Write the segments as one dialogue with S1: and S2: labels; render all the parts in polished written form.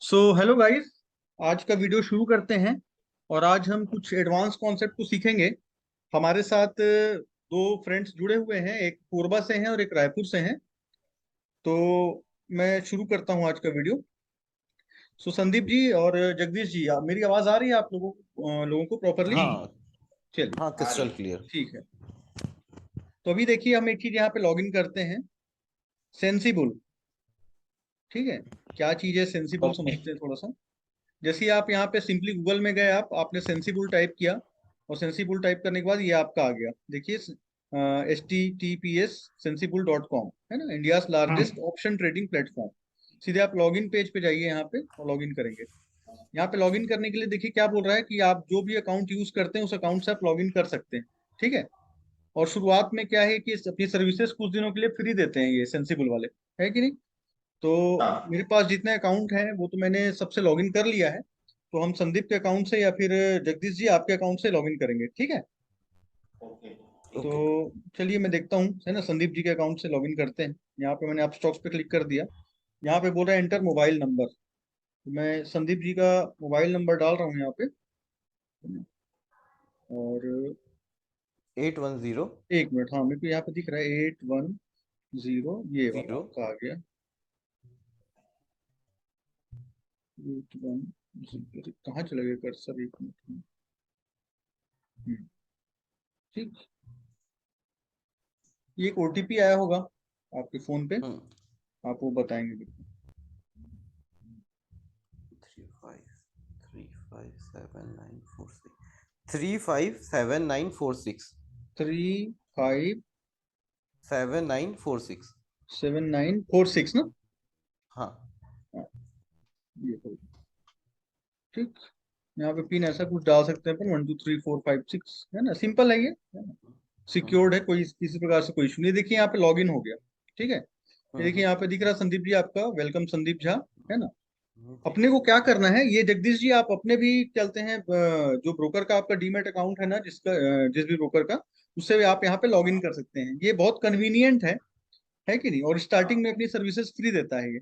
S1: Hello guys. आज का video शुरू करते हैं। और आज हम कुछ एडवांस कॉन्सेप्ट को सीखेंगे। हमारे साथ दो फ्रेंड्स जुड़े हुए हैं, एक कोरबा से हैं और एक रायपुर से हैं। तो मैं शुरू करता हूं आज का वीडियो। संदीप जी और जगदीश जी, मेरी आवाज आ रही है आप लोगों को प्रॉपरली?
S2: हाँ।
S1: चलिए,
S2: हाँ,
S1: आ रही
S2: क्रिस्टल
S1: है।
S2: क्लियर।
S1: ठीक है। तो अभी देखिए, हम एक चीज यहाँ पे लॉग इन करते हैं। सेंसिबल। ठीक है। क्या चीज है सेंसिबल,
S2: ओके।
S1: समझते हैं थोड़ा सा। जैसे ही आप यहाँ पे सिंपली गूगल में गए, आपने सेंसिबल टाइप किया। और सेंसिबल टाइप करने के बाद ये आपका आ गया, देखिए। https sensible.com है ना, India's largest option trading platform. सीधे आप लॉगिन पेज पे जाइए यहाँ पे और लॉगिन करेंगे। यहाँ पे लॉगिन करने के लिए देखिए क्या बोल रहा है कि आप जो भी अकाउंट यूज करते हैं उस अकाउंट से आप लॉगिन कर सकते हैं। ठीक है। और शुरुआत में क्या है कि अपनी सर्विसेज कुछ दिनों के लिए फ्री देते हैं ये सेंसिबल वाले, है कि नहीं। तो
S2: हाँ।
S1: मेरे पास जितने अकाउंट हैं वो तो मैंने सबसे लॉगिन कर लिया है। तो हम संदीप के अकाउंट से या फिर जगदीश जी आपके अकाउंट से लॉगिन करेंगे, ठीक है।
S2: ओके।
S1: तो
S2: ओके।
S1: चलिए मैं देखता हूँ, है ना, संदीप जी के अकाउंट से लॉगिन करते हैं। यहाँ पे मैंने आप स्टॉक्स पे क्लिक कर दिया। यहाँ पे बोल रहा है एंटर मोबाइल नंबर। तो मैं संदीप जी का मोबाइल नंबर डाल रहा हूँ यहाँ पे। और
S2: 810।
S1: 1 मिनट, हाँ मेरे को यहाँ पे दिख रहा है 810, ये वाला
S2: जीरो।
S1: आपका आ गया। 810, कहाँ चला गया कर्सर, 1 मिनट। हम्म, ठीक। ये एक ओटीपी आया होगा आपके फोन पे,
S2: हम्म।
S1: आप वो बताएंगे बिल्कुल।
S2: 357946। 357946।
S1: 357946
S2: 7946।
S1: ना।
S2: हाँ।
S1: हाँ, ये तो ठीक। यहाँ पे पिन ऐसा कुछ डाल सकते हैं अपन, 123456, है ना, सिंपल है ये, है ना।
S2: हम्म।
S1: सिक्योर्ड है, कोई किसी प्रकार से कोई इशू नहीं। देखिए यहाँ पे लॉगिन हो गया। ठीक है। ये देखिए
S2: हम्म।
S1: यहाँ पे दिख रहा है संदीप जी आपका, वेलकम संदीप झा, है ना।
S2: जी।
S1: अपने को क्या करना है, ये जगदीश जी आप अपने भी चलते हैं, जो ब्रोकर का आपका डीमैट अकाउंट है ना, जिस भी ब्रोकर का, उससे भी आप यहाँ पे लॉगिन कर सकते हैं। ये बहुत कन्वीनियंट है कि नहीं। और स्टार्टिंग में अपनी सर्विसेज फ्री देता है ये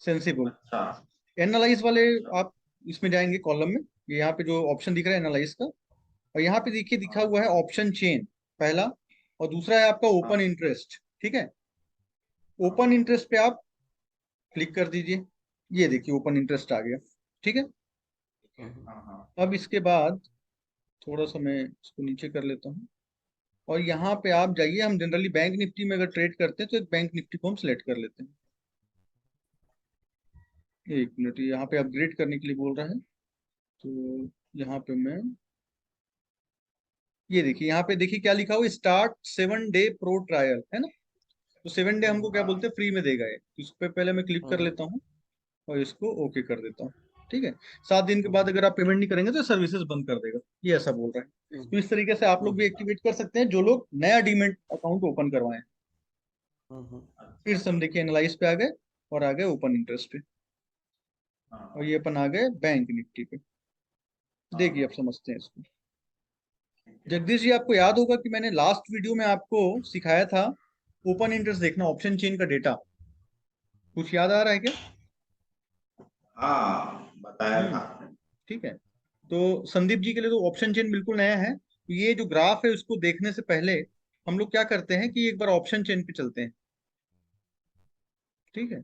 S1: सेंसिबल।
S2: अच्छा।
S1: एनालाइज वाले, आप इसमें जाएंगे कॉलम में, ये यहाँ पे जो ऑप्शन दिख रहा है एनालाइज का। और यहाँ पे देखिए दिखा हुआ है ऑप्शन चेन, पहला। और दूसरा है आपका ओपन
S2: हाँ।
S1: इंटरेस्ट। ठीक है। ओपन इंटरेस्ट पे आप क्लिक कर दीजिए। ये देखिए ओपन इंटरेस्ट आ गया। ठीक है।
S2: ठीक है। हाँ, हाँ।
S1: अब इसके बाद थोड़ा सा मैं इसको नीचे कर लेता हूँ। और यहाँ पे आप जाइए, हम जनरली बैंक निफ्टी में अगर ट्रेड करते हैं तो एक बैंक निफ्टी को हम सिलेक्ट कर लेते हैं। 1 मिनट, यहाँ पे अपग्रेड करने के लिए बोल रहा है। तो यहाँ पे मैं, ये देखिए यहाँ पे देखिए क्या लिखा हुआ, स्टार्ट 7 डे प्रो ट्रायल, है ना। तो 7 डे हमको क्या बोलते
S2: हाँ।
S1: हैं, फ्री में देगा ये। तो इस पे पहले मैं क्लिक कर
S2: हम्म।
S1: लेता हूँ और इसको ओके कर देता हूँ। ठीक है। 7 दिन के बाद अगर आप पेमेंट नहीं करेंगे तो सर्विसेज बंद कर देगा, ये ऐसा बोल रहा है। तो इस तरीके से आप लोग भी
S2: हम्म।
S1: एक्टिवेट कर सकते हैं, जो लोग नया डीमेट अकाउंट ओपन करवाएं। फिर
S2: अच्छा।
S1: से हम देखिए एनालाइज पे आ गए और आ गए ओपन इंटरेस्ट पे। और
S2: हाँ।
S1: ये अपन आ गए बैंक निफ्टी पे। देखिए
S2: हाँ।
S1: आप समझते हैं इसको।
S2: ठीक है।
S1: जगदीश जी आपको याद होगा कि मैंने लास्ट वीडियो में आपको सिखाया था ओपन इंटरेस्ट देखना, ऑप्शन चेन का डेटा। कुछ याद आ रहा है क्या?
S2: हाँ, बताया था
S1: हम्म।
S2: आपने।
S1: ठीक है। तो संदीप जी के लिए तो ऑप्शन चेन बिल्कुल नया है। तो ये जो ग्राफ है उसको देखने से पहले हम लोग क्या करते हैं कि एक बार ऑप्शन चेन पे चलते हैं। ठीक है।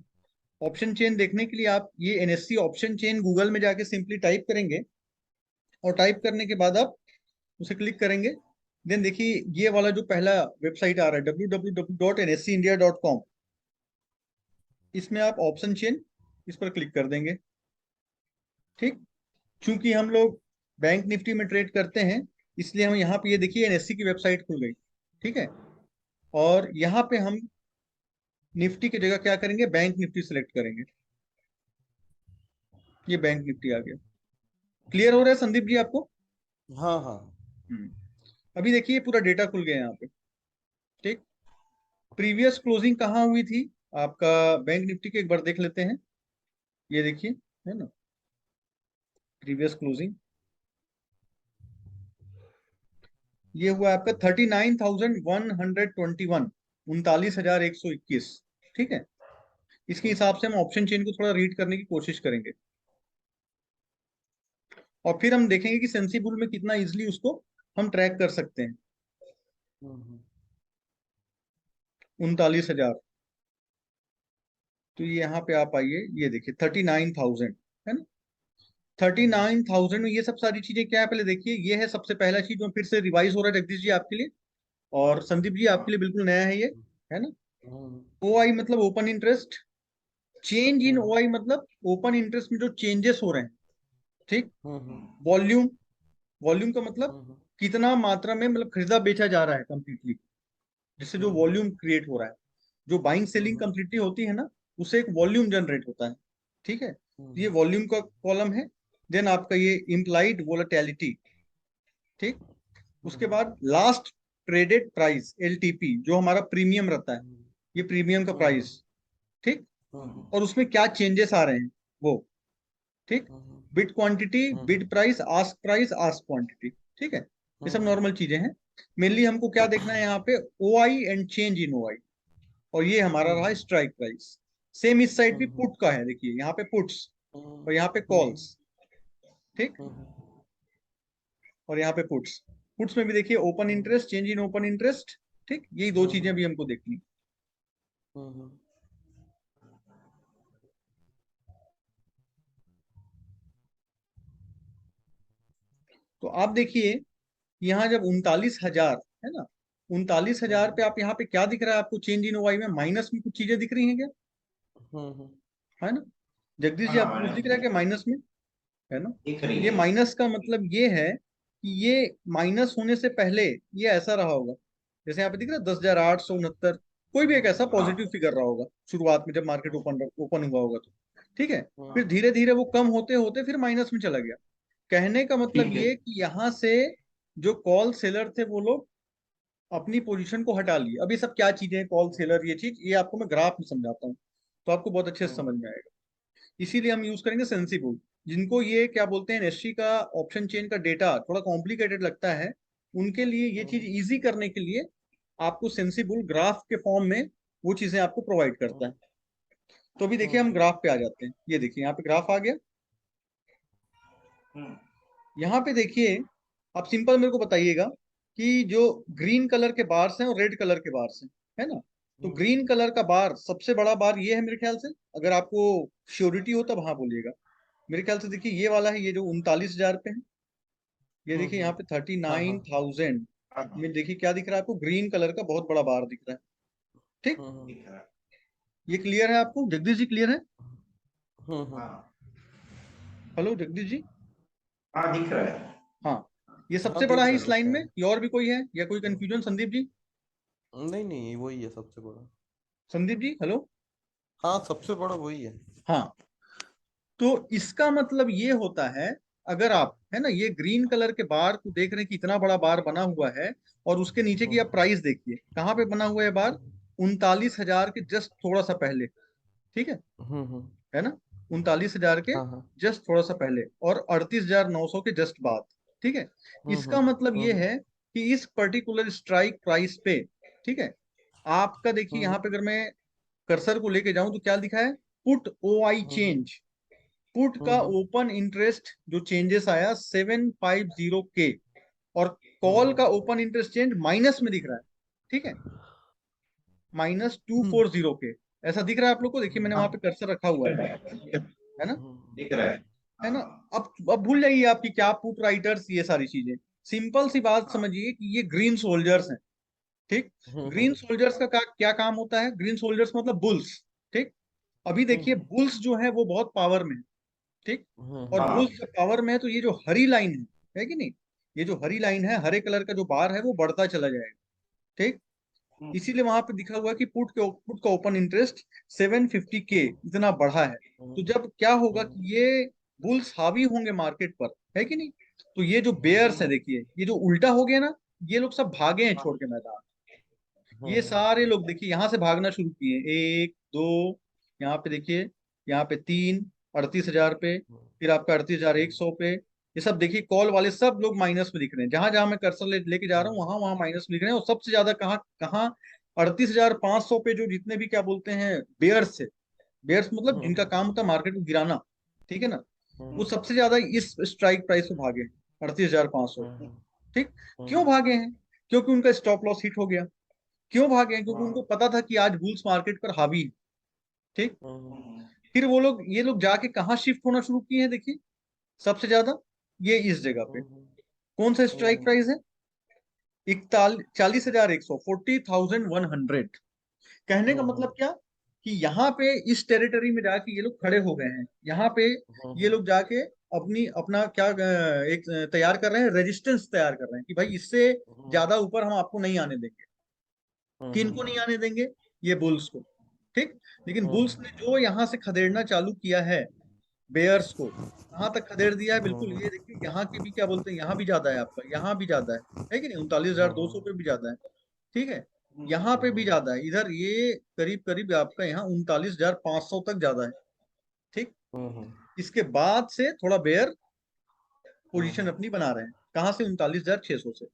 S1: ऑप्शन चेन देखने के लिए आप ये एनएससी ऑप्शन चेन गूगल में जाके सिंपली टाइप करेंगे। और टाइप करने के बाद आप उसे क्लिक करेंगे। देन देखिए ये वाला जो पहला वेबसाइट आ रहा है www.nscindia.com, इसमें आप ऑप्शन चेन, इस पर क्लिक कर देंगे। ठीक। चूंकि हम लोग बैंक निफ्टी में ट्रेड करते हैं, इसलिए हम यहाँ पे, ये देखिए एनएससी की वेबसाइट खुल गई। ठीक है। और यहाँ पे हम निफ्टी की जगह क्या करेंगे, बैंक निफ्टी सेलेक्ट करेंगे। ये बैंक निफ्टी आ गया। क्लियर हो रहा है संदीप जी आपको?
S2: हाँ, हाँ।
S1: हम्म। अभी देखिए पूरा डेटा खुल गया यहाँ पे। ठीक। प्रीवियस क्लोजिंग कहाँ हुई थी आपका, बैंक निफ्टी के एक बार देख लेते हैं। ये देखिए, है ना, प्रीवियस क्लोजिंग ये हुआ आपका 39,121, 39,121। ठीक है। इसके हिसाब से हम ऑप्शन चेन को थोड़ा रीड करने की कोशिश करेंगे। और फिर हम देखेंगे कि सेंसिबल में कितना इजिली उसको हम ट्रैक कर सकते हैं। 39,000, तो ये यहाँ पे आप आइए, ये देखिए 39,000 है ना। 39,000 में ये सब सारी चीजें क्या है, पहले देखिए, ये है सबसे पहला चीज जो फिर से रिवाइज हो रहा है जगदीश जी आपके लिए, और संदीप जी आपके लिए बिल्कुल नया है ये, है ना। ओ आई मतलब ओपन इंटरेस्ट, चेंज इन ओ आई मतलब ओपन इंटरेस्ट में जो चेंजेस हो रहे हैं, ठीक। वॉल्यूम, वॉल्यूम का मतलब कितना मात्रा में मतलब खरीदा बेचा जा रहा है कंप्लीटली, जिससे जो वॉल्यूम क्रिएट हो रहा है। जो बाइंग सेलिंग कंप्लीटली होती है ना, उससे एक वॉल्यूम जनरेट होता है, ठीक है। तो ये वॉल्यूम का कॉलम है। देन आपका ये इम्प्लाइड वोलेटिलिटी, ठीक। उसके बाद लास्ट ट्रेडेड प्राइस एलटीपी, जो हमारा प्रीमियम रहता है, ये प्रीमियम का प्राइस, ठीक। और उसमें क्या चेंजेस आ रहे हैं वो, ठीक। Bid quantity, bid price, ask quantity, ठीक है। ये सब नॉर्मल चीजें हैं। मेनली हमको क्या देखना है यहाँ पे, ओ आई एंड चेंज इन ओ आई, और ये हमारा रहा स्ट्राइक प्राइस। सेम इस साइड भी पुट का है, देखिए यहाँ पे पुट्स और यहाँ पे कॉल्स, ठीक। और यहाँ पे पुट्स, पुट्स में भी देखिए open interest, change in open interest, ठीक। यही दो चीजें भी हमको देखनी। तो आप देखिए यहाँ जब 39,000 है ना, 39,000 पे आप यहाँ पे क्या दिख रहा है आपको, चेंज इन ओवाई में माइनस में कुछ चीजें दिख रही हैं क्या, है ना। जगदीश जी
S2: हाँ
S1: आपको कुछ
S2: माइनस
S1: दिख रहा है क्या माइनस में, है ना।
S2: दिख रही
S1: ये
S2: है।
S1: माइनस का मतलब ये है कि ये माइनस होने से पहले ये ऐसा रहा होगा, जैसे यहाँ पे दिख रहा है 10,869, कोई भी एक ऐसा
S2: हाँ
S1: पॉजिटिव फिगर रहा होगा शुरुआत में जब मार्केट ओपन हुआ होगा तो, ठीक है। फिर
S2: हाँ,
S1: धीरे धीरे वो कम होते होते फिर माइनस में चला गया। कहने का मतलब
S2: ठीक है।
S1: ये कि यहाँ से जो कॉल सेलर थे वो लोग अपनी पोजीशन को हटा लिए। अब ये सब क्या चीजें हैं, कॉल सेलर, ये चीज, ये आपको मैं ग्राफ में समझाता हूँ तो आपको बहुत अच्छे से समझ में आएगा। इसीलिए हम यूज करेंगे सेंसिबल। जिनको ये क्या बोलते हैं, एनएससी का ऑप्शन चेन का डेटा थोड़ा कॉम्प्लिकेटेड लगता है, उनके लिए ये चीज इजी करने के लिए आपको सेंसिबल ग्राफ के फॉर्म में वो चीजें आपको प्रोवाइड करता है। तो अभी देखिए हम ग्राफ पे आ जाते हैं, ये देखिए यहाँ पे ग्राफ आ गया।
S2: हम्म,
S1: यहाँ पे देखिए, आप सिंपल मेरे को बताइएगा कि जो ग्रीन कलर के बार्स हैं और रेड कलर के बार्स हैं, है ना। तो ग्रीन कलर का बार, सबसे बड़ा बार ये है मेरे ख्याल से, अगर आपको श्योरिटी हो तब हाँ बोलिएगा। मेरे ख्याल से देखिए ये वाला है, ये जो 39,000 पे है, ये देखिए यहाँ पे थर्टी
S2: हाँ
S1: नाइन
S2: हाँ
S1: थाउजेंड
S2: हाँ
S1: में देखिए क्या दिख रहा है आपको, ग्रीन कलर का बहुत बड़ा बार दिख रहा है, ठीक।
S2: दिख रहा है।
S1: ये क्लियर है आपको, जगदीश जी क्लियर है।
S2: हाँ
S1: हेलो जगदीश जी।
S2: हाँ दिख रहा है।
S1: हाँ, ये
S3: हाँ
S1: सबसे बड़ा
S3: देख
S1: है
S3: रहा
S1: इस
S3: देख
S1: लाइन
S3: रहा
S1: में, या और भी कोई है, या कोई कंफ्यूजन, संदीप जी।
S3: नहीं नहीं वही है सबसे बड़ा।
S1: संदीप जी हेलो।
S3: हाँ सबसे बड़ा वही है।
S1: हाँ, तो इसका मतलब ये होता है, अगर आप, है ना, ये ग्रीन कलर के बार को देख रहे हैं कि इतना बड़ा बार बना हुआ है, और उसके नीचे की आप प्राइस देखिए कहाँ पे बना हुआ है बार, 39,000 के जस्ट थोड़ा सा पहले, ठीक है ना। 39,000 के
S3: हाँ हाँ
S1: जस्ट थोड़ा सा पहले, और 38,900 के जस्ट बाद, ठीक है। इसका मतलब ये है कि इस पर्टिकुलर स्ट्राइक प्राइस पे, ठीक है, आपका देखिए यहाँ पे अगर मैं कर्सर को लेके जाऊं तो क्या लिखा है, put O I change, put का ओपन इंटरेस्ट जो चेंजेस आया 750 के, और कॉल का ओपन इंटरेस्ट चेंज माइनस में दिख रहा है, ठीक है, -240 के, ऐसा दिख रहा है आप लोग को, देखिए मैंने वहां पे
S2: हाँ
S1: कर्सर रखा हुआ है ना,
S2: दिख रहा है।
S1: है ना।
S2: हाँ
S1: अब भूल जाइए आपकी क्या पुट राइटर्स, ये सारी चीजें, सिंपल सी बात
S2: हाँ
S1: समझिए कि ये ग्रीन सोल्जर्स हैं, ठीक। ग्रीन सोल्जर्स का क्या काम होता है, ग्रीन सोल्जर्स मतलब बुल्स, ठीक। अभी देखिए बुल्स जो है वो बहुत पावर में है, ठीक। और
S2: हाँ
S1: बुल्स जब पावर में है तो ये जो हरी लाइन है कि नहीं, ये जो हरी लाइन है, हरे कलर का जो बार है वो बढ़ता चला जाएगा, ठीक। इसीलिए वहां पे दिखा हुआ है कि पुट का ओपन इंटरेस्ट 750 के इतना बढ़ा है। तो जब क्या होगा कि ये बुल्स हावी होंगे मार्केट पर, है कि नहीं, तो ये जो बेयर्स है देखिए, ये जो उल्टा हो गया ना, ये लोग सब भागे हैं छोड़ के मैदान। ये सारे लोग देखिए यहाँ से भागना शुरू किए, एक दो, यहाँ पे देखिए, यहाँ पे तीन, 38,000 पे, फिर आपका 38,100 पे, ये सब देखिए कॉल वाले सब लोग माइनस में दिख रहे हैं, जहां जहां मैं कर्सर लेके जा रहा हूँ वहां वहां माइनस में दिख रहे हैं। और सबसे ज्यादा कहाँ कहाँ, 38,500 पे जो जितने भी क्या बोलते हैं बेयर्स थे, बेयर्स मतलब जिनका काम होता है मार्केट को गिराना, ठीक है ना, वो सबसे ज्यादा इस स्ट्राइक प्राइस पे भागे 38,500। ठीक, क्यों भागे हैं? क्योंकि उनका स्टॉप लॉस हिट हो गया। क्यों भागे हैं? क्योंकि उनको पता था कि आज बुल्स मार्केट पर हावी है। ठीक, फिर वो लोग, ये लोग जाके कहाँ शिफ्ट होना शुरू किए हैं? देखिए सबसे ज्यादा ये इस जगह पे कौन सा स्ट्राइक प्राइस है? 40,100, 40,100। कहने का मतलब क्या कि यहाँ पे इस टेरिटरी में जाके ये लोग खड़े हो गए हैं। यहाँ पे ये लोग जाके अपना क्या एक तैयार कर रहे हैं, रेजिस्टेंस तैयार कर रहे हैं कि भाई इससे ज्यादा ऊपर हम आपको नहीं आने देंगे। किनको नहीं आने देंगे? ये बुल्स को। ठीक, लेकिन बुल्स ने जो यहाँ से खदेड़ना चालू किया है बेयर्स को, कहाँ तक खदेड़ दिया है? बिल्कुल, ये देखिए यहाँ की भी क्या बोलते हैं, यहाँ भी ज्यादा है आपका, यहाँ भी ज्यादा है कि नहीं? 39,200 पे भी ज्यादा है। ठीक है, यहाँ पे भी ज्यादा है, इधर ये करीब करीब आपका यहाँ 39,500 तक ज्यादा है। ठीक, इसके बाद से थोड़ा बेयर पोजीशन अपनी बना रहे हैं। कहाँ से? 39,600 से।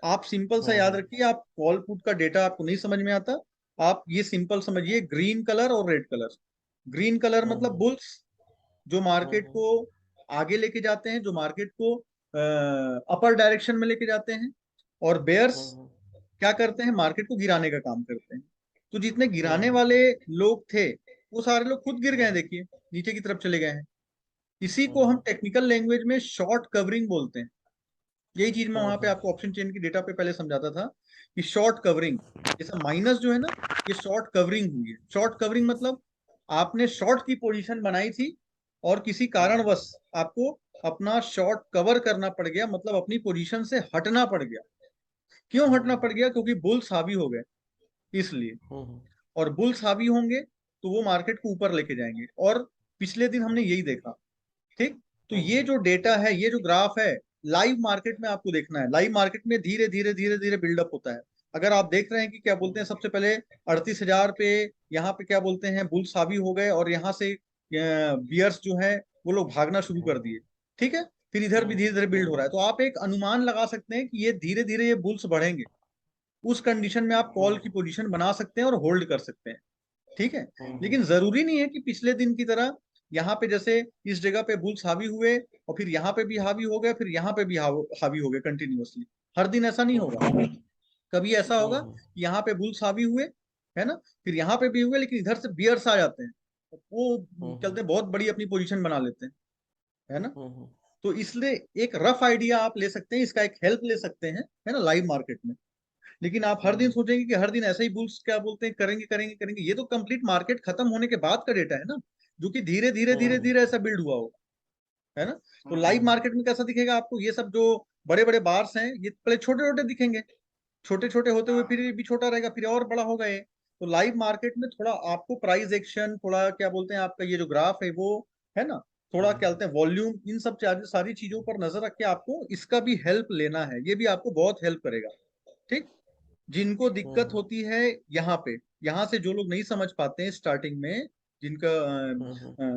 S1: आप सिंपल सा याद रखिए, आप कॉल पुट का डेटा आपको नहीं समझ में आता, आप ये सिंपल समझिए, ग्रीन कलर और रेड कलर। ग्रीन कलर मतलब बुल्स, जो मार्केट को आगे लेके जाते हैं, जो मार्केट को अपर डायरेक्शन में लेके जाते हैं। और बेयर्स क्या करते हैं? मार्केट को गिराने का काम करते हैं। तो जितने गिराने वाले लोग थे वो सारे लोग खुद गिर गए, देखिए नीचे की तरफ चले गए हैं। इसी को हम टेक्निकल लैंग्वेज में शॉर्ट कवरिंग बोलते हैं। यही चीज मैं वहां पे आपको ऑप्शन चेन की डेटा पे पहले समझाता था कि शॉर्ट कवरिंग, जैसा माइनस जो है ना, ये शॉर्ट कवरिंग हुई है। शॉर्ट कवरिंग मतलब आपने शॉर्ट की पोजीशन बनाई थी और किसी कारणवश आपको अपना शॉर्ट कवर करना पड़ गया, मतलब अपनी पोजीशन से हटना पड़ गया। क्यों हटना पड़ गया? क्योंकि बुल्स हावी हो गए, इसलिए। और बुल्स हावी होंगे तो वो मार्केट को ऊपर लेके जाएंगे, और पिछले दिन हमने यही देखा। ठीक, तो ये जो डेटा है, ये जो ग्राफ है, लाइव मार्केट में आपको देखना है। लाइव मार्केट में धीरे धीरे धीरे धीरे बिल्डअप होता है। अगर आप देख रहे हैं कि क्या बोलते हैं, सबसे पहले 38,000 पे यहाँ पे क्या बोलते हैं बुल्स हावी हो गए, और यहाँ से बियर्स जो है वो लोग भागना शुरू कर दिए। ठीक है, फिर इधर भी धीरे धीरे बिल्ड हो रहा है। तो आप एक अनुमान लगा सकते हैं कि ये धीरे धीरे ये बुल्स बढ़ेंगे। उस कंडीशन में आप कॉल की पोजीशन बना सकते हैं और होल्ड कर सकते हैं। ठीक है, लेकिन जरूरी नहीं है कि पिछले दिन की तरह यहाँ पे जैसे इस जगह पे बुल्स हावी हुए और फिर यहाँ पे भी हावी हो गए, फिर यहाँ पे भी हावी हो गए कंटिन्यूअसली। हर दिन ऐसा नहीं होगा। कभी ऐसा होगा कि यहाँ पे बुल्स हावी हुए, है ना, फिर यहाँ पे भी हुए, लेकिन इधर से बियर्स आ जाते हैं, वो चलते हैं, बहुत बड़ी अपनी पोजीशन बना लेते हैं, है ना। तो इसलिए एक रफ आइडिया आप ले सकते हैं, इसका एक हेल्प ले सकते हैं, है ना, लाइव मार्केट में। लेकिन आप हर दिन सोचेंगे कि हर दिन ऐसे ही बुल्स क्या बोलते हैं करेंगे करेंगे करेंगे, ये तो कंप्लीट मार्केट खत्म होने के बाद का डेटा है ना, जो कि धीरे धीरे धीरे धीरे ऐसा बिल्ड हुआ होगा, है ना। तो लाइव मार्केट में कैसा दिखेगा आपको? ये सब जो बड़े बड़े बार्स हैं, ये पहले छोटे छोटे दिखेंगे, छोटे छोटे होते हुए फिर भी छोटा रहेगा, फिर और बड़ा होगा ये। तो लाइव मार्केट में थोड़ा आपको प्राइस एक्शन, थोड़ा क्या बोलते हैं आपका ये जो ग्राफ है वो, है ना, थोड़ा क्या बोलते हैं वॉल्यूम, इन सब सारी चीजों पर नजर रख के आपको इसका भी हेल्प लेना है। ये भी आपको बहुत हेल्प करेगा। ठीक, जिनको दिक्कत होती है यहाँ पे, यहाँ से जो लोग नहीं समझ पाते हैं स्टार्टिंग में, जिनका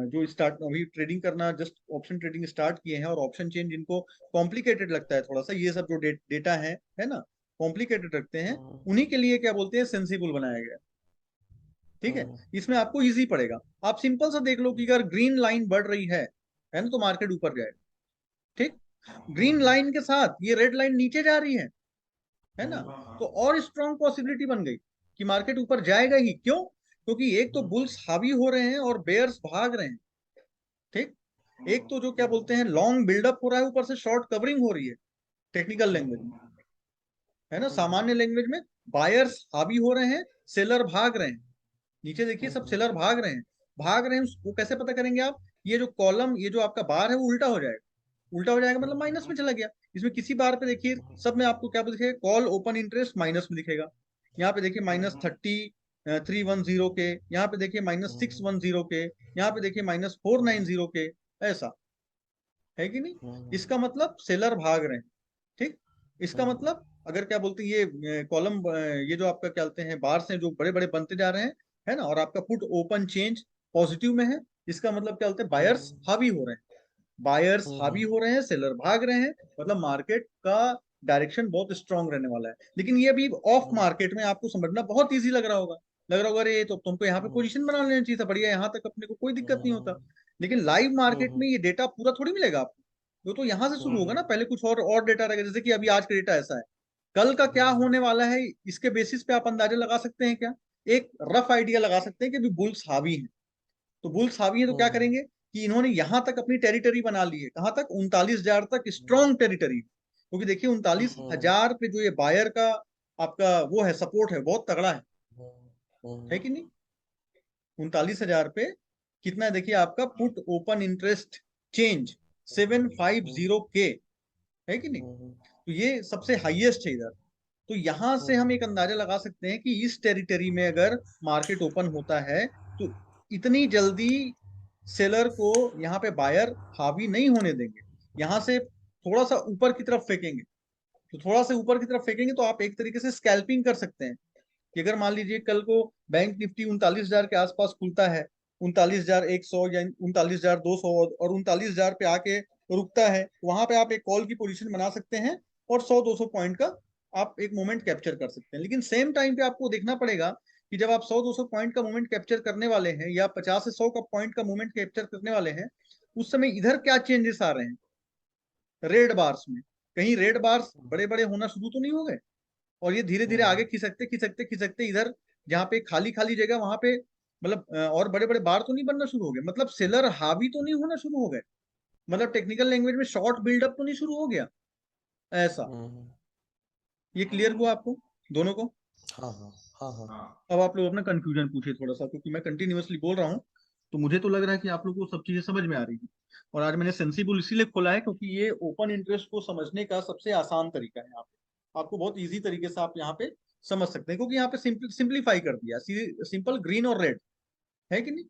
S1: जो स्टार्ट अभी ट्रेडिंग करना, जस्ट ऑप्शन ट्रेडिंग स्टार्ट किए हैं, और ऑप्शन चेन जिनको कॉम्प्लिकेटेड लगता है थोड़ा सा, ये सब जो डेटा है ना, कॉम्प्लिकेटेड रखते हैं, उन्हीं के लिए क्या बोलते हैं सेंसिबल बनाया गया। ठीक है, इसमें आपको इजी पड़ेगा। आप सिंपल सा देख लो कि अगर ग्रीन लाइन बढ़ रही है ना, तो मार्केट ऊपर जाएगा। ठीक, ग्रीन लाइन के साथ ये रेड लाइन नीचे जा रही है ना, तो और स्ट्रॉन्ग पॉसिबिलिटी बन गई कि मार्केट ऊपर जाएगा ही। क्यों? क्योंकि एक तो बुल्स हावी हो रहे हैं और बेयर्स भाग रहे हैं। ठीक, एक तो जो क्या बोलते हैं लॉन्ग बिल्डअप हो रहा है, ऊपर से शॉर्ट कवरिंग हो रही है टेक्निकल लैंग्वेज में, है ना। सामान्य लैंग्वेज में बायर्स हावी हो रहे हैं, सेलर भाग रहे हैं। नीचे देखिए सब सेलर भाग रहे हैं। भाग रहे हैं, उसको कैसे पता करेंगे आप? ये जो कॉलम, ये जो आपका बार है वो उल्टा हो जाएगा। उल्टा हो जाएगा मतलब माइनस में चला गया। इसमें किसी बार पे देखिए सब में आपको क्या दिखेगा? कॉल ओपन इंटरेस्ट माइनस में दिखेगा। यहाँ पे देखिए -30,310 के, यहाँ पे देखिए -610 के, यहाँ पे देखिए -490 के, ऐसा है कि नहीं? इसका मतलब सेलर भाग रहे हैं। ठीक, इसका मतलब अगर क्या बोलते हैं ये कॉलम, ये जो आपका क्या बोलते हैं बार्स हैं जो बड़े बड़े बनते जा रहे हैं, है ना, और आपका पुट ओपन चेंज पॉजिटिव में है, इसका मतलब क्या बोलते हैं बायर्स हावी हो रहे हैं। बायर्स हावी हो रहे हैं, सेलर भाग रहे हैं, मतलब मार्केट का डायरेक्शन बहुत स्ट्रांग रहने वाला है। लेकिन ये अभी ऑफ मार्केट में आपको समझना बहुत इजी लग रहा होगा। अरे ये तो तुमको यहाँ पे पोजीशन बना लेना चाहिए था, बढ़िया, यहाँ तक अपने को कोई दिक्कत नहीं होता। लेकिन लाइव मार्केट में ये डेटा पूरा थोड़ी मिलेगा आपको। वो तो यहाँ से शुरू होगा ना, पहले कुछ और डेटा रहेगा, जैसे कि अभी आज का डेटा ऐसा है, कल का क्या होने वाला है इसके बेसिस पे आप अंदाजा लगा सकते हैं क्या? एक रफ आइडिया लगा सकते हैं कि अभी बुल्स हावी हैं, तो बुल्स हावी हैं तो क्या करेंगे कि इन्होंने यहां तक अपनी टेरिटरी बना ली है, कहां तक? 39,000 तक स्ट्रॉन्ग टेरिटरी। क्योंकि देखिए 39,000 पे जो ये बायर का आपका वो है, सपोर्ट है, बहुत तगड़ा है कि नहीं? 39,000 पे कितना है देखिए, आपका put open interest change 750K है कि नहीं? तो ये सबसे हाईएस्ट है इधर। तो यहां से हम एक अंदाजा लगा सकते हैं कि इस टेरिटरी में अगर मार्केट ओपन होता है तो इतनी जल्दी सेलर को यहाँ पे बायर हावी नहीं होने देंगे। यहां से थोड़ा सा ऊपर की तरफ फेंकेंगे, तो थोड़ा सा ऊपर की तरफ फेंकेंगे तो आप एक तरीके से स्कैल्पिंग कर सकते हैं कि अगर मान लीजिए कल को बैंक निफ्टी 39,000 के आसपास खुलता है, 39,100 या 39,200 और 39,000 पे आके रुकता है, तो वहां पे आप एक कॉल की पोजीशन बना सकते हैं और 100-200 पॉइंट का आप एक मोमेंट कैप्चर कर सकते हैं। लेकिन सेम टाइम पे आपको देखना पड़ेगा कि जब आप 100-200 पॉइंट का मोमेंट कैप्चर करने वाले हैं या 50 से 100 का पॉइंट का मोमेंट कैप्चर करने वाले हैं, उस समय इधर क्या चेंजेस आ रहे हैं रेड बार्स में? कहीं रेड बार्स बड़े बड़े होना शुरू तो नहीं हो गए? और ये धीरे धीरे आगे खिसकते खिसकते खिसकते इधर जहाँ पे खाली खाली जगह वहां पे मतलब और बड़े बड़े बार तो नहीं बनना शुरू हो गए? मतलब सेलर हावी तो नहीं होना शुरू हो गए? मतलब टेक्निकल लैंग्वेज में शॉर्ट बिल्डअप तो नहीं शुरू हो गया ऐसा? ये क्लियर हुआ आपको दोनों को?
S3: हाँ हाँ हाँ हाँ
S2: हाँ
S1: अब आप लोग अपना कंफ्यूजन पूछे थोड़ा सा, क्योंकि मैं कंटिन्यूअसली बोल रहा हूँ तो मुझे तो लग रहा है कि आप लोग को सब चीजें समझ में आ रही है। और आज मैंने सेंसिबल इसीलिए खोला है क्योंकि ये ओपन इंटरेस्ट को समझने का सबसे आसान तरीका है। यहाँ पे आपको बहुत इजी तरीके से आप यहाँ पे समझ सकते हैं, क्योंकि यहाँ पे सिंप्लीफाई कर दिया, सिंपल ग्रीन और रेड है कि नहीं?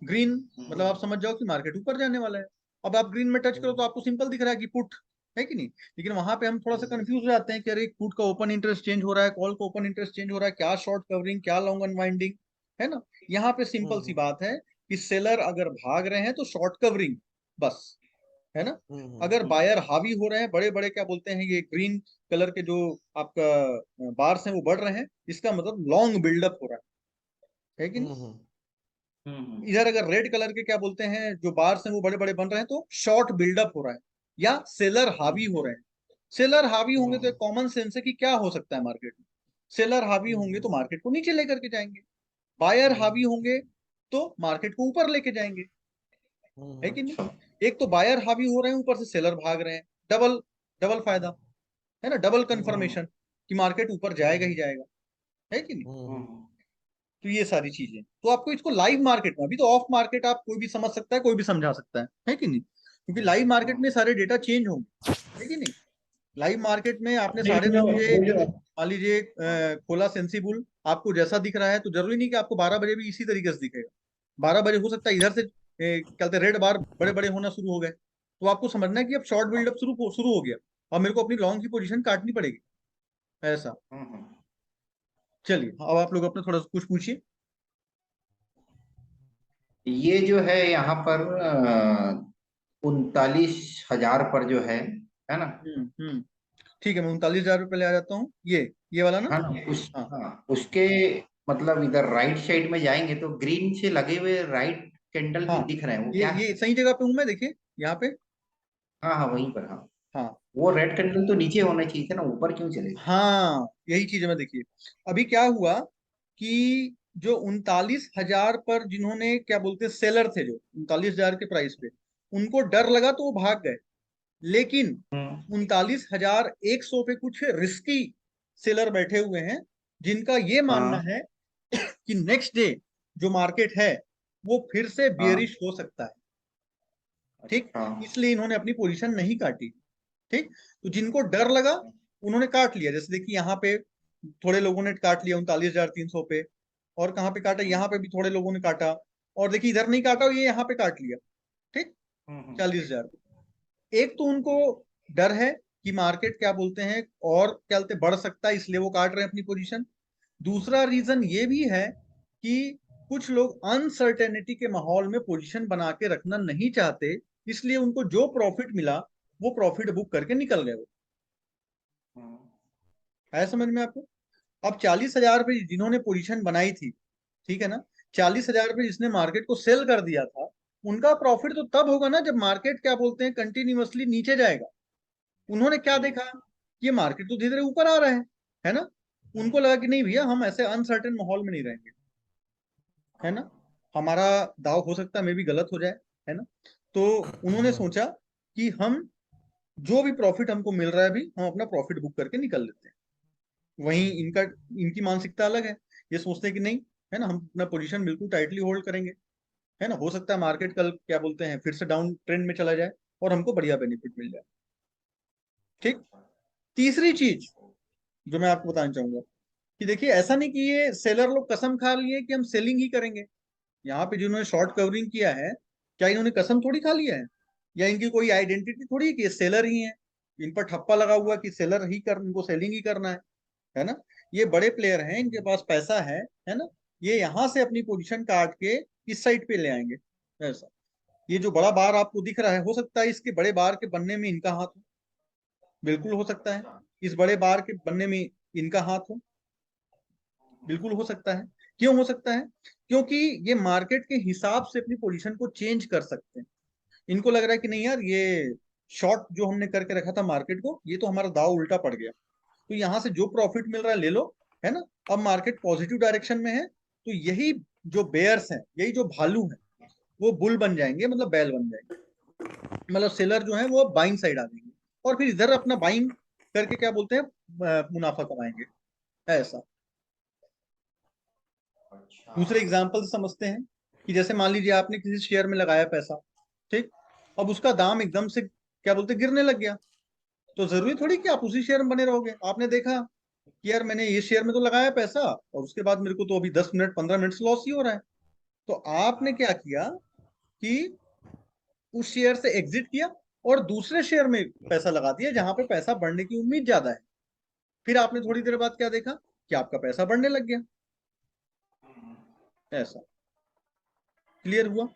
S1: ग्रीन मतलब आप समझ जाओ कि मार्केट ऊपर जाने वाला है। अब आप ग्रीन में टच करो तो आपको सिंपल दिख रहा है कि पुट है कि नहीं? लेकिन वहां पे हम थोड़ा सा कंफ्यूज हो जाते हैं कि अरे पुट का ओपन इंटरेस्ट चेंज हो रहा है, कॉल का ओपन इंटरेस्ट चेंज हो रहा है, क्या शॉर्ट कवरिंग, क्या लॉन्ग अनवाइंडिंग, है ना? यहाँ पे सिंपल सी बात है कि सेलर अगर भाग रहे हैं तो शॉर्ट कवरिंग बस, है ना? अगर बायर हावी हो रहे हैं, बड़े बड़े क्या बोलते हैं ये ग्रीन कलर के जो आपका बार्स हैं वो बढ़ रहे हैं, इसका मतलब लॉन्ग बिल्डअप हो रहा है कि नहीं? इधर अगर रेड कलर के क्या बोलते हैं जो बार्स हैं वो बड़े बड़े बन रहे हैं तो शॉर्ट बिल्डअप हो रहा है या सेलर हावी हो रहे हैं। सेलर हावी होंगे तो एक कॉमन सेंस है कि क्या हो सकता है मार्केट में? सेलर हावी होंगे तो मार्केट को नीचे लेकर के जाएंगे, बायर हावी होंगे तो मार्केट को ऊपर लेके जाएंगे, है कि नहीं? एक तो बायर हावी हो रहे हैं, ऊपर से सेलर भाग रहे हैं, डबल डबल फायदा, है ना? डबल कंफर्मेशन कि मार्केट ऊपर जाएगा ही जाएगा, है कि नहीं? तो ये सारी चीजें तो आपको इसको लाइव मार्केट में, अभी तो ऑफ मार्केट आप कोई भी समझ सकता है, कोई भी समझा सकता है कि नहीं? क्योंकि लाइव मार्केट में सारे डेटा चेंज होंगे, है कि नहीं? लाइव मार्केट में आपने साढ़े दस बजे मान लीजिए खोला सेंसिबल, आपको जैसा दिख रहा है तो जरूरी नहीं कि आपको 12 बजे भी इसी तरीके से दिखेगा। 12 बजे हो सकता है इधर से क्या कहते हैं रेड बार बड़े बड़े होना शुरू हो गए, तो आपको समझना है कि अब शॉर्ट बिल्डअप शुरू हो गया और मेरे को अपनी लॉन्ग की पोजीशन काटनी पड़ेगी ऐसा। चलिए अब आप लोग अपने थोड़ा सा कुछ पूछिए।
S2: ये जो है यहाँ पर 39,000 पर जो है ना?
S1: ठीक है, मैं 39,000 रुपये ले आ जाता हूँ, ये वाला ना?
S2: हाँ ना
S1: हाँ
S2: हाँ उसके मतलब इधर राइट साइड में जाएंगे तो ग्रीन से लगे हुए राइट कैंडल
S1: हाँ,
S2: जो दिख रहे हैं वो क्या
S1: ये
S2: है?
S1: सही जगह पे हूँ मैं, देखिए यहाँ पे।
S2: हाँ हाँ वहीं पर हाँ।
S1: हाँ
S2: वो रेड कैंडल तो नीचे होना चाहिए था ना, ऊपर क्यों चले गए?
S1: हाँ, यही चीज है। मैं देखिए अभी क्या हुआ कि जो 39,000 पर जिन्होंने क्या बोलते हैं सेलर थे जो 39,000 के प्राइस पे, उनको डर लगा तो वो भाग गए। लेकिन 39,100 पे कुछ रिस्की सेलर बैठे हुए हैं जिनका ये मानना
S2: हाँ
S1: है कि नेक्स्ट डे जो मार्केट है वो फिर से
S2: हाँ
S1: बियरिश हो सकता है। ठीक,
S2: अच्छा
S1: इसलिए इन्होंने अपनी पोजीशन नहीं काटी। ठीक, तो जिनको डर लगा उन्होंने काट लिया, जैसे देखिए यहाँ पे थोड़े लोगों ने काट लिया 39,300 पे, और कहाँ पे काटा, यहाँ पे भी थोड़े लोगों ने काटा, और देखिए इधर नहीं काटा, ये यहाँ पे काट लिया। ठीक, 40,000। एक तो उनको डर है कि मार्केट क्या बोलते हैं और क्या बोलते हैं बढ़ सकता है, इसलिए वो काट रहे हैं अपनी पोजीशन। दूसरा रीजन ये भी है कि कुछ लोग अनसर्टेनिटी के माहौल में पोजीशन बना के रखना नहीं चाहते, इसलिए उनको जो प्रॉफिट मिला वो प्रॉफिट बुक करके निकल गए वो। आया समझ में आपको? अब 40,000 पे जिन्होंने पोजीशन बनाई थी, ठीक है ना, 40,000 पे जिसने मार्केट को सेल कर दिया था, उनका प्रॉफिट तो तब होगा ना जब मार्केट क्या बोलते हैं कंटिन्यूअसली नीचे जाएगा। उन्होंने क्या देखा, ये मार्केट तो धीरे धीरे ऊपर आ रहा है ना। उनको लगा कि नहीं भैया, हम ऐसे अनसर्टेन माहौल में नहीं रहेंगे, है ना, हमारा दाव हो सकता है मे भी गलत हो जाए, है ना। तो उन्होंने सोचा कि हम जो भी प्रॉफिट हमको मिल रहा है अभी, हम अपना प्रॉफिट बुक करके निकल लेते हैं। वहीं इनकी मानसिकता अलग है। ये सोचते हैं कि नहीं, है ना, हम अपना पोजीशन बिल्कुल टाइटली होल्ड करेंगे, है ना, हो सकता है मार्केट कल क्या बोलते हैं फिर से डाउन ट्रेंड में चला जाए और हमको बढ़िया बेनिफिट मिल जाए। ठीक। तीसरी चीज जो मैं आपको बताना चाहूंगा कि देखिए, ऐसा नहीं कि ये सेलर लोग कसम खा लिए कि हम सेलिंग ही करेंगे। यहाँ पे जिन्होंने शॉर्ट कवरिंग किया है, क्या इन्होंने कसम थोड़ी खा लिया है, या इनकी कोई आइडेंटिटी थोड़ी है कि ये सेलर ही है। इन पर ठप्पा लगा हुआ कि सेलर ही कर, इनको सेलिंग ही करना है ना। ये बड़े प्लेयर हैं, इनके पास पैसा है ना। ये यहाँ से अपनी पोजीशन काट के इस साइड पे ले आएंगे। ऐसा, ये जो बड़ा बार आपको दिख रहा है, हो सकता है इसके बड़े बार के बनने में इनका हाथ हो। बिल्कुल हो सकता है इस बड़े बार के बनने में इनका हाथ हो। बिल्कुल हो सकता है। क्यों हो सकता है? क्योंकि ये मार्केट के हिसाब से अपनी पोजीशन को चेंज कर सकते हैं। इनको लग रहा है कि नहीं यार, ये शॉर्ट जो हमने करके रखा था मार्केट को, ये तो हमारा दाव उल्टा पड़ गया, तो यहाँ से जो प्रॉफिट मिल रहा है ले लो, है ना। अब मार्केट पॉजिटिव डायरेक्शन में है, तो यही जो बेयर्स हैं, यही जो भालू हैं, वो बुल बन जाएंगे, मतलब बैल बन जाएंगे। मतलब सेलर जो है वो बाइंग साइड आ जाएंगे और फिर इधर अपना बाइंग करके क्या बोलते हैं मुनाफा कमाएंगे। ऐसा। दूसरे एग्जाम्पल से समझते हैं कि जैसे मान लीजिए आपने किसी शेयर में लगाया पैसा, ठीक, अब उसका दाम एकदम से क्या बोलते हैं गिरने लग गया, तो जरूरी थोड़ी कि आप उसी शेयर में बने रहोगे। आपने देखा कि यार मैंने ये शेयर में तो लगाया पैसा और उसके बाद मेरे को तो अभी 10 मिनट 15 मिनट से लॉस ही हो रहा है। तो आपने क्या किया कि उस शेयर से एग्जिट किया और दूसरे शेयर में पैसा लगा दिया जहां पे पैसा बढ़ने की उम्मीद ज्यादा है। फिर आपने थोड़ी देर बाद क्या देखा कि आपका पैसा बढ़ने लग गया। ऐसा। क्लियर हुआ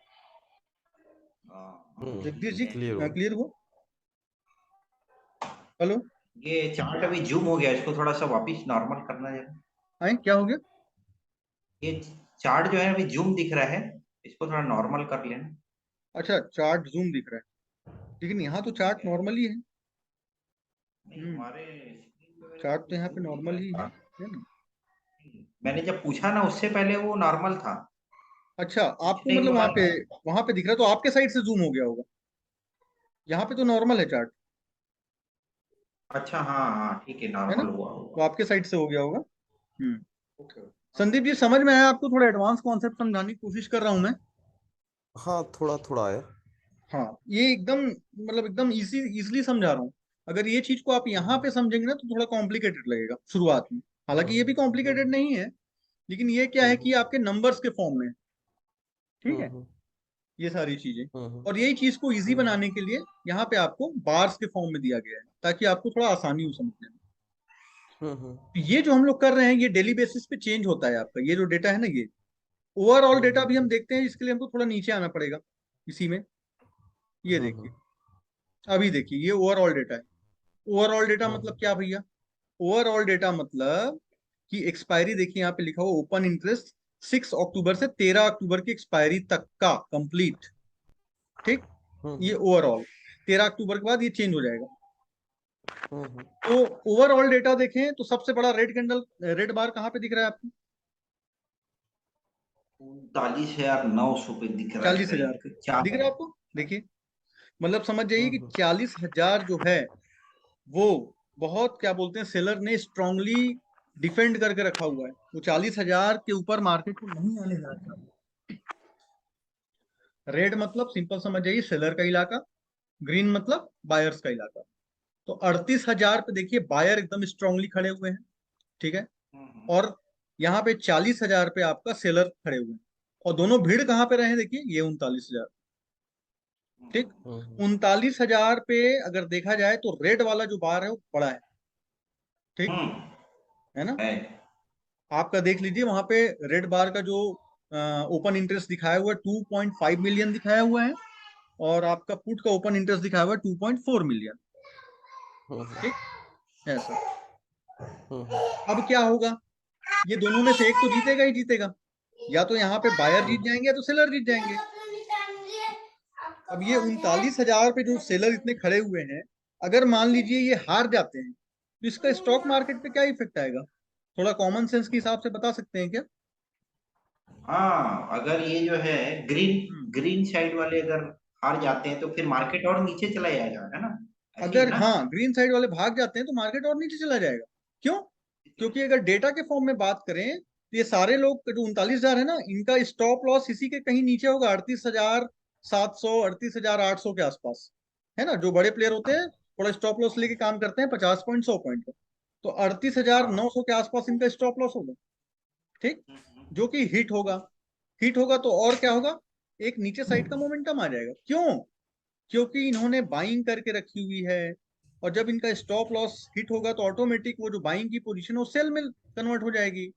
S1: जगदीश जी?
S3: क्लियर हो
S1: क्लियर हुआ? हेलो?
S2: ये चार्ट अभी जूम हो गया, इसको थोड़ा सा वापस नॉर्मल करना जरा।
S1: आए, क्या हो गया?
S2: ये चार्ट जो है अभी जूम दिख रहा है, इसको थोड़ा नॉर्मल कर लेना।
S1: अच्छा, चार्ट जूम दिख रहा है, लेकिन यहाँ तो चार्ट नॉर्मल ही है।
S2: नहीं, हमारे screen पे मेरे
S1: चार्ट तो
S2: को
S1: यहाँ पे
S2: जूम दिख
S1: नॉर्मल ही
S2: रहा
S1: है ना।
S2: मैंने जब पूछा ना उससे पहले वो नॉर्मल था।
S1: अच्छा, आपको
S2: पूछने के
S1: मतलब
S2: बाद
S1: वहां पे दिख रहा है, तो आपके साइड से जूम हो गया होगा। यहाँ पे तो नॉर्मल है चार्ट,
S2: अच्छा, हाँ हाँ ठीक है,
S1: है ना,
S2: नॉर्मल हुआ
S1: तो
S2: होगा।
S1: आपके साइड से हो गया होगा। संदीप जी, समझ में आया आपको? थोड़ा एडवांस कॉन्सेप्ट समझाने की कोशिश कर रहा हूँ मैं।
S3: हाँ थोड़ा थोड़ा है
S1: हाँ, ये एकदम मतलब एकदम इजीली समझा रहा हूँ। अगर ये चीज को आप यहाँ पे समझेंगे ना तो थोड़ा कॉम्प्लिकेटेड लगेगा शुरुआत में। हालांकि ये भी कॉम्प्लिकेटेड नहीं है, लेकिन ये क्या है कि आपके नंबर्स के फॉर्म में है, ठीक है, ये सारी चीजें। और यही चीज को इजी बनाने के लिए यहाँ पे आपको बार्स के फॉर्म में दिया गया है, ताकि आपको थोड़ा आसानी हो समझने में। तो ये जो हम लोग कर रहे हैं, ये डेली बेसिस पे चेंज होता है आपका ये जो डेटा है ना, ये ओवरऑल डेटा भी हम देखते हैं। इसके लिए हमको थोड़ा नीचे आना पड़ेगा इसी में। ये देखिए, अभी देखिए, ये ओवरऑल डेटा है। ओवरऑल डेटा मतलब क्या भैया? ओवरऑल डेटा मतलब कि एक्सपायरी देखिए, यहाँ पे लिखा हुआ ओपन इंटरेस्ट 6 अक्टूबर से 13 अक्टूबर की एक्सपायरी तक का कंप्लीट। ठीक। ये ओवरऑल 13 अक्टूबर के बाद ये चेंज हो जाएगा। तो ओवरऑल डेटा देखें तो सबसे बड़ा रेड बार कहाँ पे दिख रहा है आपको?
S2: 39,900 पे दिख रहा है
S1: 40,000 पे
S2: करीब चार।
S1: दिख रहा है आपको? देखिए, मतलब समझ जाइए कि 40,000 जो है वो बहुत क्या बोलते हैं सेलर ने स्ट्रांगली डिफेंड करके रखा हुआ है। वो 40,000 के ऊपर मार्केट को नहीं आने देना चाहता। रेड मतलब सिंपल समझ जाइए सेलर का इलाका, ग्रीन मतलब बायर्स का इलाका। तो 38,000 पे देखिए बायर एकदम स्ट्रांगली खड़े हुए हैं, ठीक है। और यहाँ पे 40,000 पे आपका सेलर खड़े हुए हैं। और दोनों भीड़ कहाँ पे रहे देखिए, ये 39,000। ठीक। 39,000 पे अगर देखा जाए तो रेड वाला जो बार है वो बड़ा है, ठीक है ना।
S2: है।
S1: आपका देख लीजिए वहां पे रेड बार का जो ओपन इंटरेस्ट दिखाया हुआ है 2.5 मिलियन दिखाया हुआ है, और आपका पुट का ओपन इंटरेस्ट दिखाया हुआ है 2.4 मिलियन। ठीक। ऐसा। अब क्या होगा, ये दोनों में से एक तो जीतेगा ही जीतेगा। या तो यहाँ पे बायर जीत जाएंगे या तो सेलर जीत जाएंगे। अब ये 39,000 पे जो सेलर इतने खड़े हुए हैं, अगर मान लीजिए ये हार जाते हैं तो इसका स्टॉक मार्केट पे क्या इफेक्ट आएगा? थोड़ा कॉमन सेंस के हिसाब से बता सकते हैं क्या?
S2: हाँ, अगर ये जो है ग्रीन
S1: हम्म।
S2: ग्रीन साइड वाले अगर हार जाते हैं तो फिर मार्केट और नीचे चला जाएगा, है ना? ऐसे ही है
S1: अगर
S2: ना?
S1: हाँ ग्रीन साइड वाले भाग जाते हैं तो मार्केट और नीचे चला जाएगा। क्यों? क्योंकि अगर डेटा के फॉर्म में बात करें तो ये सारे लोग जो 39,000 है ना, इनका स्टॉप लॉस इसी के कहीं नीचे होगा, 38,700 38,800 के आसपास, है ना। जो बड़े प्लेयर होते हैं थोड़ा स्टॉप लॉस लेके काम करते हैं 50 पॉइंट 100 पॉइंट का, तो 38,900 के आसपास इनका स्टॉप लॉस होगा। ठीक। जो कि हिट होगा। हिट होगा तो और क्या होगा? एक नीचे साइड का मोमेंटम आ जाएगा। क्यों? क्योंकि इन्होंने बाइंग करके रखी हुई है, और जब इनका स्टॉप लॉस हिट होगा तो ऑटोमेटिक वो जो बाइंग की पोजीशन है वो सेल में कन्वर्ट हो जाएगी।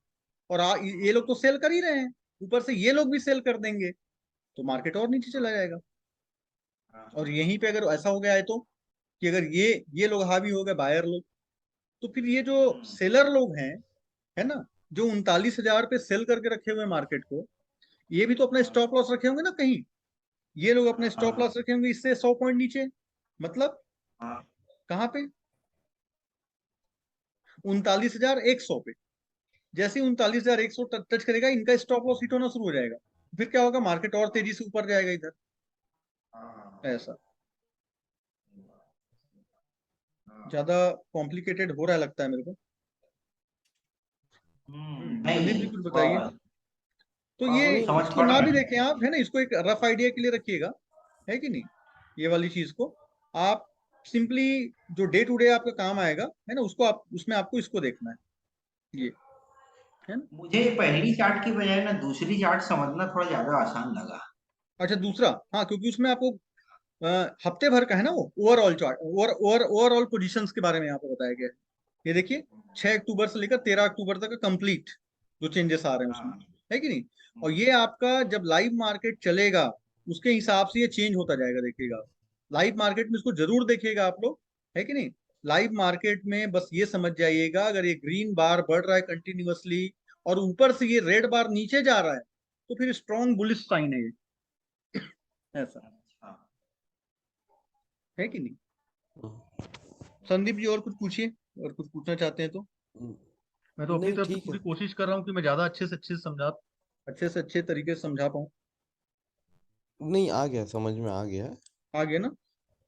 S1: और ये लोग तो सेल कर ही रहे हैं, ऊपर से ये लोग भी सेल कर देंगे, तो मार्केट और नीचे चला जाएगा। और यहीं पे अगर ऐसा हो गया है तो, कि अगर ये लोग हावी हो गए, बायर लोग, तो फिर ये जो सेलर लोग हैं, है ना, जो 39,000 पे सेल करके रखे हुए मार्केट को, ये भी तो अपना स्टॉप लॉस रखे होंगे ना कहीं। ये लोग अपने स्टॉप लॉस रखे होंगे इससे 100 पॉइंट नीचे, मतलब कहाँ पे? 39,100 पे। जैसे ही 39,100 टच करेगा इनका स्टॉप लॉस हिट होना शुरू हो जाएगा। फिर क्या होगा? मार्केट और तेजी से ऊपर जाएगा इधर। ऐसा ज्यादा कॉम्प्लिकेटेड हो रहा है लगता है मेरे को। संदीप जी
S2: नहीं,
S1: कुछ बताइए। तो ये
S3: नहीं
S2: समझ
S1: इसको
S2: पड़
S1: ना
S2: रहा
S1: भी
S2: है।
S1: देखें आप, है ना, इसको एक रफ आइडिया के लिए रखिएगा, है कि नहीं। ये वाली चीज को आप सिंपली, जो डे टू डे आपका काम आएगा, है ना, उसको आप उसमें आपको इसको देखना है, ये, है ना।
S2: मुझे पहली चार्ट की बजाय ना दूसरी चार्ट समझना थोड़ा ज्यादा आसान लगा।
S1: अच्छा दूसरा, हाँ, क्योंकि उसमें आपको हफ्ते भर का है ना, वो ओवरऑल चार्ट, ओवरऑल पोजीशंस के बारे में यहाँ पे बताया गया है। ये देखिए, 6 अक्टूबर से लेकर 13 अक्टूबर तक का कंप्लीट जो चेंजेस आ रहे हैं उसमें,
S2: हाँ।
S1: है कि नहीं। और ये आपका जब लाइव मार्केट चलेगा उसके हिसाब से ये चेंज होता जाएगा, देखिएगा। लाइव मार्केट में इसको जरूर देखिएगा आप लोग, है कि नहीं। लाइव मार्केट में बस ये समझ जाइएगा, अगर ये ग्रीन बार बढ़ रहा है कंटिन्यूअसली और ऊपर से ये रेड बार नीचे जा रहा है, तो फिर स्ट्रॉन्ग बुलिश साइन है ये, ऐसा,
S2: अच्छा।
S1: है कि नहीं।
S3: हम्म,
S1: संदीप जी और कुछ पूछिए, और कुछ पूछना चाहते हैं तो। मैं तो अपनी
S3: नहीं
S1: तरफ से
S3: ठीक है।
S1: पूरी कोशिश कर रहा हूँ कि मैं ज्यादा अच्छे से अच्छे तरीके से समझा पाऊँ।
S3: नहीं आ गया, समझ में आ गया है।
S1: आगे ना,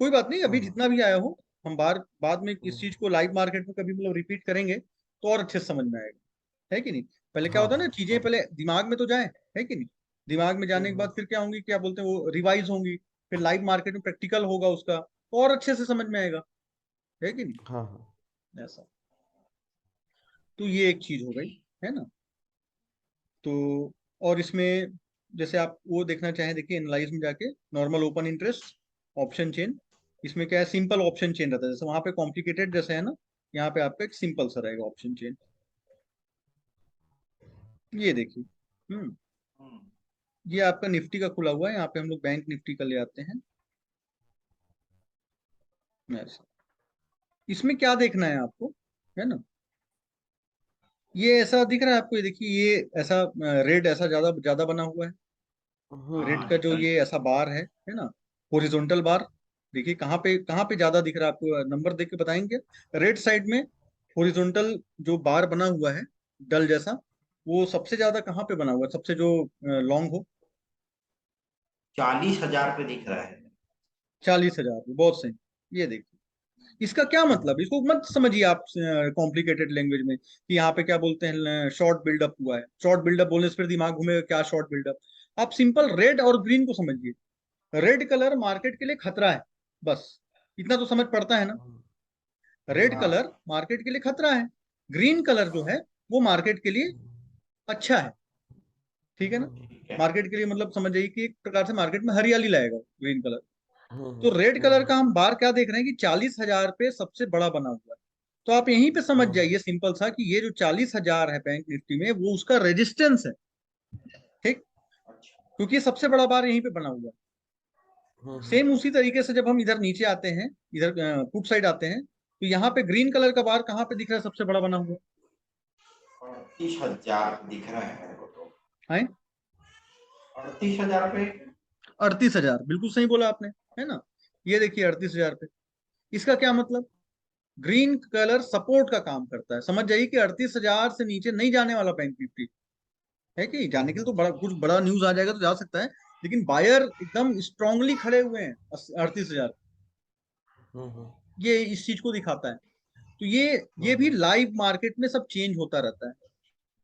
S1: कोई बात नहीं, अभी
S3: हाँ
S1: जितना भी आया हो, हम बाद में इस
S3: हाँ
S1: चीज को लाइव मार्केट में कभी मतलब रिपीट करेंगे तो और अच्छे से समझ में आएगा, है कि नहीं। पहले क्या
S3: हाँ
S1: होता है ना,
S3: हाँ
S1: चीजें
S3: हाँ
S1: पहले दिमाग में तो जाए, है कि नहीं। दिमाग में जाने के बाद
S3: हम्म,
S1: फिर क्या होंगी, क्या बोलते हैं, वो रिवाइज होंगी, फिर लाइव मार्केट में प्रैक्टिकल होगा उसका, तो और अच्छे से समझ में आएगा, है कि नहीं।
S3: हाँ हाँ
S1: ऐसा, तो ये एक चीज हो गई, है ना। तो और इसमें जैसे आप वो देखना चाहें, देखिए एनालाइज में जाके, normal open interest option chain, इसमें क्या है, सिंपल ऑप्शन चेन रहता है, जैसे वहां पे कॉम्प्लिकेटेड जैसे है ना, यहाँ पे आपका एक सिंपल सा रहेगा ऑप्शन चेन। ये देखिए,
S2: हम्म,
S1: ये आपका निफ्टी का खुला हुआ है, यहाँ पे हम लोग बैंक निफ्टी का ले आते हैं। ऐसा, इसमें क्या देखना है आपको, है ना। ये ऐसा दिख रहा है आपको, ये देखिए, ये ऐसा रेड ऐसा ज्यादा ज्यादा बना हुआ है। रेड
S2: हाँ,
S1: का जो
S2: चल।
S1: ये ऐसा बार है ना, हॉरिजॉन्टल बार। देखिए कहाँ पे ज्यादा दिख रहा है आपको, नंबर देख के बताएंगे। रेड साइड में हॉरिजॉन्टल जो बार बना हुआ है, डल जैसा, वो सबसे ज्यादा कहाँ पे बना हुआ है, सबसे जो लॉन्ग हो?
S2: 40,000 पे दिख रहा है।
S1: 40,000, बहुत सही। ये देखिए, इसका क्या मतलब, इसको मत समझिए आप कॉम्प्लिकेटेड लैंग्वेज में कि यहाँ पे क्या बोलते हैं, शॉर्ट बिल्डअप हुआ है। शॉर्ट बिल्डअप बोलने से फिर दिमाग घूमेगा, क्या शॉर्ट बिल्डअप। आप सिंपल रेड और ग्रीन को समझिए। रेड कलर मार्केट के लिए खतरा है, बस इतना तो समझ पड़ता है ना। रेड
S2: हाँ,
S1: कलर मार्केट के लिए खतरा है, ग्रीन कलर जो है वो मार्केट के लिए अच्छा है, ठीक है ना।
S2: ठीक है।
S1: मार्केट के लिए मतलब समझ जाइए कि एक प्रकार से मार्केट में हरियाली लाएगा ग्रीन कलर। तो रेड कलर
S3: हम्म
S1: का हम बार क्या देख रहे हैं कि 40,000 पे सबसे बड़ा बना हुआ है। तो आप यहीं पे समझ जाइए सिंपल सा, कि ये जो 40,000 है बैंक निफ्टी में, वो उसका रेजिस्टेंस है, ठीक।
S2: अच्छा।
S1: क्योंकि ये सबसे बड़ा बार यहीं पे बना हुआ है।
S3: हम्म
S1: सेम उसी तरीके से जब हम इधर नीचे आते हैं, इधर पुट साइड आते हैं, तो यहाँ पे ग्रीन कलर का बार कहाँ पे दिख रहा है सबसे बड़ा बना हुआ
S2: 38,000 दिख रहा है मेरे को तो।
S1: है।
S2: 38,000 पे।
S1: 38,000, बिल्कुल सही बोला आपने, है ना। ये देखिए 38,000 पे, इसका क्या मतलब, ग्रीन कलर सपोर्ट का काम करता है। समझ जाइए कि 38,000 से नीचे नहीं जाने वाला बैंक निफ्टी, है कि जाने के लिए तो बड़ा कुछ बड़ा न्यूज आ जाएगा तो जा सकता है, लेकिन बायर एकदम स्ट्रांगली खड़े हुए हैं 38,000। ये इस चीज को दिखाता है। तो ये भी लाइव मार्केट में सब चेंज होता रहता है,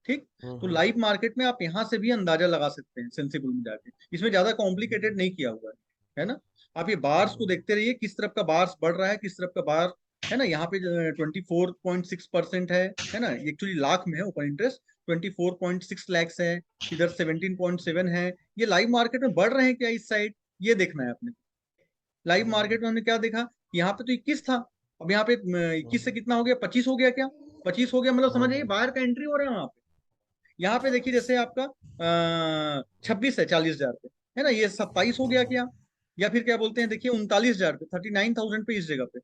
S1: ठीक। तो लाइव मार्केट में आप यहाँ से भी अंदाजा लगा सकते हैं सेंसिबल में जाके, इसमें ज्यादा कॉम्प्लिकेटेड नहीं किया हुआ है ना। आप ये बार्स को देखते रहिए, किस तरफ का बार्स बढ़ रहा है, किस तरफ का बार, है ना। यहाँ पे 24.6% है ना, एक्चुअली लाख में है ओपन इंटरेस्ट, 24.6 लैक्स है, इधर 17.7 है। ये लाइव मार्केट में बढ़ रहे हैं क्या इस साइड, ये देखना है आपने। लाइव मार्केट में हमने क्या देखा, यहाँ पे तो 21 था, अब यहाँ पे 21 से कितना हो गया, 25 हो गया क्या, 25 हो गया, मतलब समझ जाइए बाहर का एंट्री हो रहा है वहां पे। यहाँ पे देखिए जैसे आपका 26 है 40,000 पे, है ना, ये 27 हो गया क्या, या फिर क्या बोलते हैं, देखिए 39,000 पे, 39,000 पे,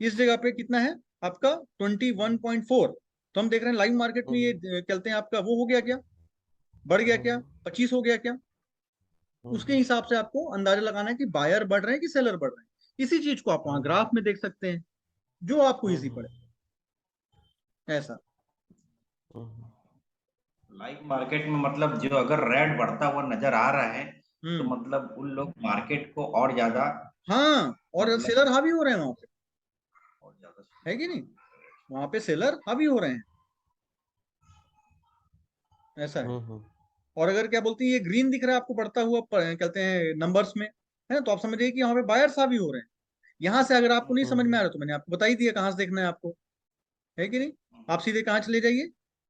S1: इस जगह पे कितना है आपका 21.4। तो हम देख रहे हैं लाइव मार्केट में ये चलते हैं आपका वो हो गया क्या, बढ़ गया क्या, 25 हो गया क्या। उसके हिसाब से आपको अंदाजा लगाना है कि बायर बढ़ रहे हैं कि सेलर बढ़ रहे हैं। इसी चीज को आप वहां ग्राफ में देख सकते हैं, जो आपको इजी पड़े, ऐसा।
S2: लाइव मार्केट में मतलब जो अगर रेड बढ़ता हुआ नजर आ रहा है तो
S1: हम्म।
S2: मतलब उन लोग मार्केट को और ज्यादा
S1: हाँ, और
S2: मतलब
S1: सेलर हावी हो रहे हैं वहां पे,
S2: और ज्यादा
S1: है कि नहीं, वहां पे सेलर हावी हो रहे हैं, ऐसा है। और अगर क्या बोलते हैं ये ग्रीन दिख रहा है आपको बढ़ता हुआ कहते हैं नंबर्स में, है ना, तो आप समझिए कि यहाँ पे बायर्स हावी हो रहे हैं। यहाँ से अगर आपको नहीं समझ में आ रहा तो मैंने आपको बता ही दिया कहाँ से देखना है आपको, है कि नहीं। आप सीधे कहाँ चले जाइए,